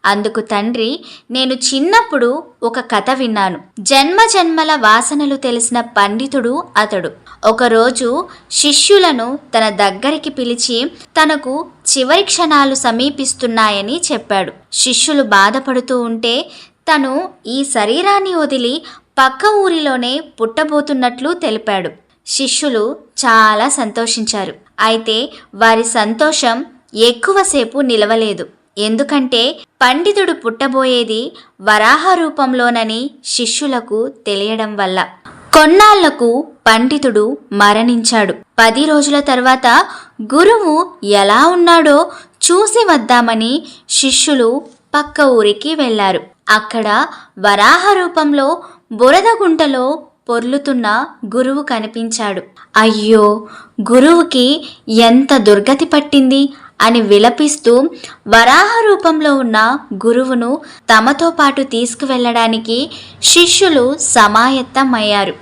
అందుకు తండ్రి, నేను చిన్నప్పుడు ఒక కథ విన్నాను. జన్మ జన్మల వాసనలు తెలిసిన పండితుడు అతడు. ఒకరోజు శిష్యులను తన దగ్గరికి పిలిచి తనకు చివరి క్షణాలు సమీపిస్తున్నాయని చెప్పాడు. శిష్యులు బాధపడుతూ ఉంటే తను ఈ శరీరాన్ని వదిలి పక్క ఊరిలోనే పుట్టబోతున్నట్లు తెలిపాడు. శిష్యులు చాలా సంతోషించారు. అయితే వారి సంతోషం ఎక్కువసేపు నిలవలేదు. ఎందుకంటే పండితుడు పుట్టబోయేది వరాహ రూపంలోనని శిష్యులకు తెలియడం వల్ల. కొన్నాళ్లకు పండితుడు మరణించాడు. 10 రోజుల తర్వాత గురువు ఎలా ఉన్నాడో చూసి వద్దామని శిష్యులు పక్క ఊరికి వెళ్లారు. అక్కడ వరాహ రూపంలో బురద గుంటలో పొర్లుతున్న గురువు కనిపించాడు. అయ్యో, గురువుకి ఎంత దుర్గతి పట్టింది అని విలపిస్తూ వరాహ రూపంలో ఉన్న గురువును తమతో పాటు తీసుకువెళ్ళడానికి శిష్యులు సమాయత్తమయ్యారు.